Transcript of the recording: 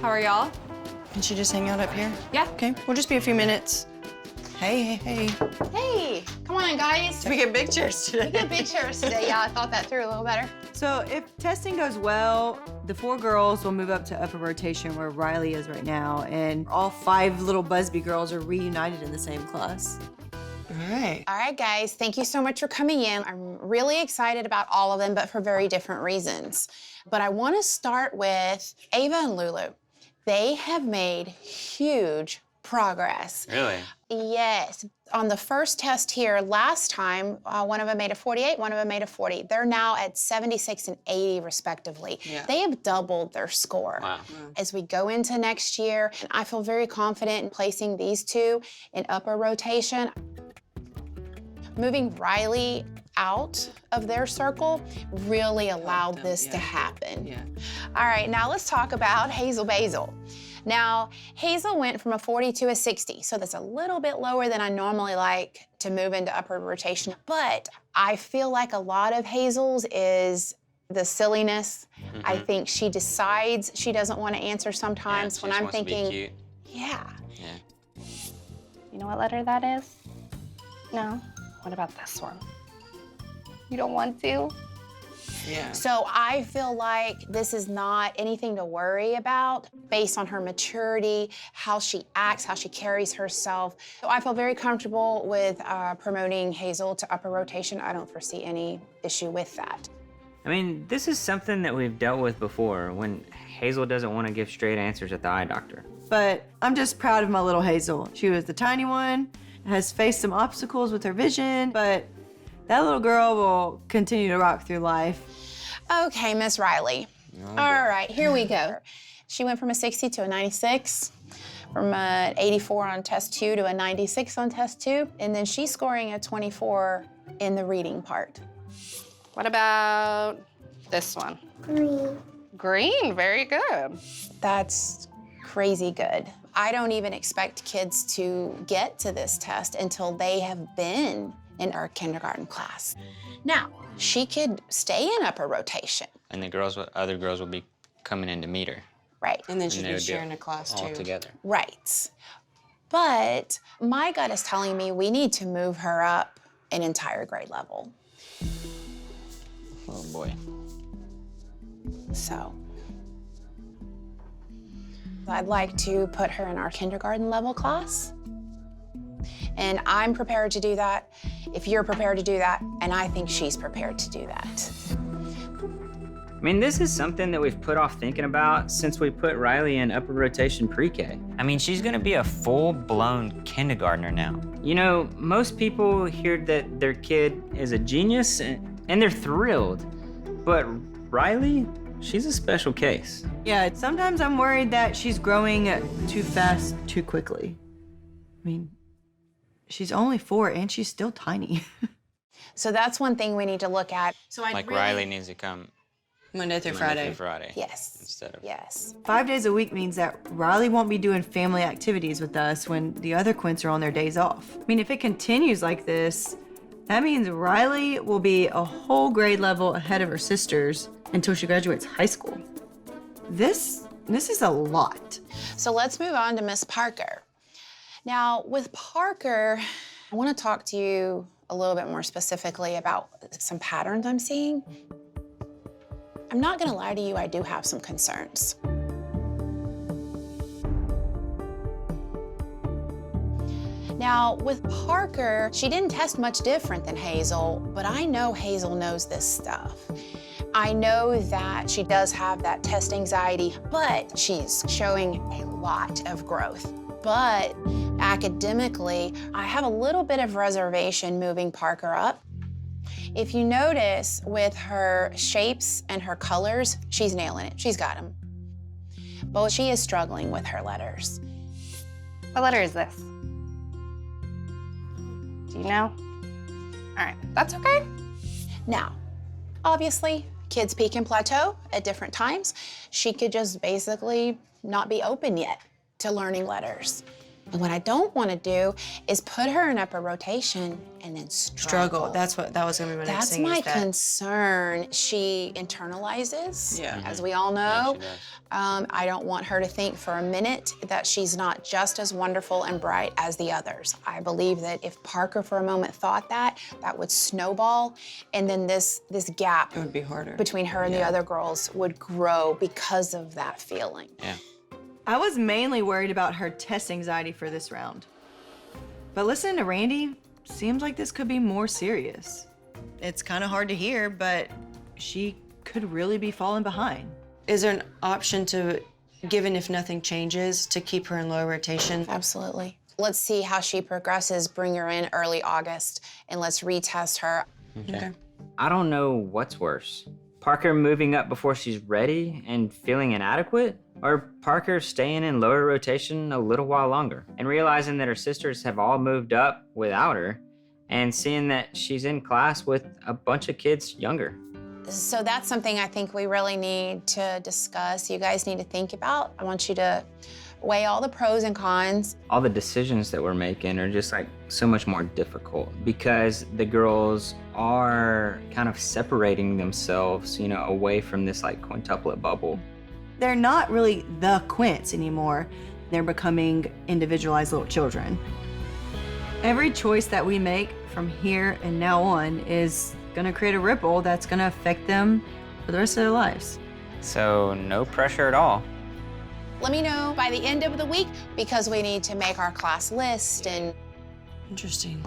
How are y'all? Can she just hang out up here? Yeah. Okay, we'll just be a few minutes. Hey. Hey, come on, guys. We get big chairs today. We get big chairs today. Yeah, I thought that through a little better. So if testing goes well, the 4 girls will move up to upper rotation where Riley is right now, and all 5 little Busby girls are reunited in the same class. All right. All right, guys, thank you so much for coming in. I'm really excited about all of them, but for very different reasons. But I want to start with Ava and Lulu. They have made huge progress. Really? Yes. On the first test here last time, one of them made a 48, one of them made a 40. They're now at 76 and 80 respectively. Yeah. They have doubled their score. Wow. As we go into next year, I feel very confident in placing these 2 in upper rotation. Moving Riley out of their circle really allowed this to happen. Yeah. All right, now let's talk about Hazel Basil. Now, Hazel went from a 40 to a 60, so that's a little bit lower than I normally like to move into upper rotation, but I feel like a lot of Hazel's is the silliness. I think she decides she doesn't want to answer sometimes when I'm thinking, cute. yeah. You know what letter that is? No? What about this one? You don't want to? Yeah. So I feel like this is not anything to worry about based on her maturity, how she acts, how she carries herself. So I feel very comfortable with promoting Hazel to upper rotation. I don't foresee any issue with that. I mean, this is something that we've dealt with before when Hazel doesn't want to give straight answers at the eye doctor. But I'm just proud of my little Hazel. She was the tiny one, has faced some obstacles with her vision, but that little girl will continue to rock through life. Okay, Miss Riley. All right, here we go. She went from a 60 to a 96, from an 84 on test 2 to a 96 on test 2, and then she's scoring a 24 in the reading part. What about this one? Green. Green, very good. That's crazy good. I don't even expect kids to get to this test until they have been in our kindergarten class. Now, she could stay in upper rotation. And the other girls will be coming in to meet her. Right. And then And she'd they be would do sharing a class all too. together. Right. But my gut is telling me we need to move her up an entire grade level. Oh boy. So I'd like to put her in our kindergarten level class. And I'm prepared to do that, if you're prepared to do that, and I think she's prepared to do that. I mean, this is something that we've put off thinking about since we put Riley in upper rotation pre-K. I mean, she's gonna be a full-blown kindergartner now. You know, most people hear that their kid is a genius and they're thrilled, but Riley, she's a special case. Yeah, sometimes I'm worried that she's growing too fast, too quickly. I mean, she's only 4 and she's still tiny. So that's one thing we need to look at. So Like Riley needs to come Monday through Monday through Friday. Yes. Instead of Yes. 5 days a week means that Riley won't be doing family activities with us when the other quints are on their days off. I mean, if it continues like this, that means Riley will be a whole grade level ahead of her sisters until she graduates high school. This is a lot. So let's move on to Miss Parker. Now, with Parker, I want to talk to you a little bit more specifically about some patterns I'm seeing. I'm not going to lie to you, I do have some concerns. Now, with Parker, she didn't test much different than Hazel, but I know Hazel knows this stuff. I know that she does have that test anxiety, but she's showing a lot of growth. But academically, I have a little bit of reservation moving Parker up. If you notice with her shapes and her colors, she's nailing it. She's got them. But she is struggling with her letters. What letter is this? Do you know? All right, that's okay. Now, obviously, kids peak and plateau at different times. She could just basically not be open yet to learning letters. And what I don't want to do is put her in upper rotation and then struggle. That was gonna be my next That's thing. my is that concern. She internalizes, Yeah. as we all know. she does. I don't want her to think for a minute that she's not just as wonderful and bright as the others. I believe that if Parker for a moment thought that, that would snowball, and then this gap It would be harder. between her and the other girls would grow because of that feeling. Yeah. I was mainly worried about her test anxiety for this round. But listening to Randy, seems like this could be more serious. It's kind of hard to hear, but she could really be falling behind. Is there an option to, given if nothing changes, to keep her in low rotation? Absolutely. Let's see how she progresses. Bring her in early August, and let's retest her. Okay. I don't know what's worse. Parker moving up before she's ready and feeling inadequate? Or Parker staying in lower rotation a little while longer and realizing that her sisters have all moved up without her and seeing that she's in class with a bunch of kids younger? So that's something I think we really need to discuss. You guys need to think about. I want you to weigh all the pros and cons. All the decisions that we're making are just like so much more difficult because the girls are kind of separating themselves, you know, away from this like quintuplet bubble. They're not really the quints anymore. They're becoming individualized little children. Every choice that we make from here and now on is gonna create a ripple that's gonna affect them for the rest of their lives. So no pressure at all. Let me know by the end of the week because we need to make our class list and Interesting.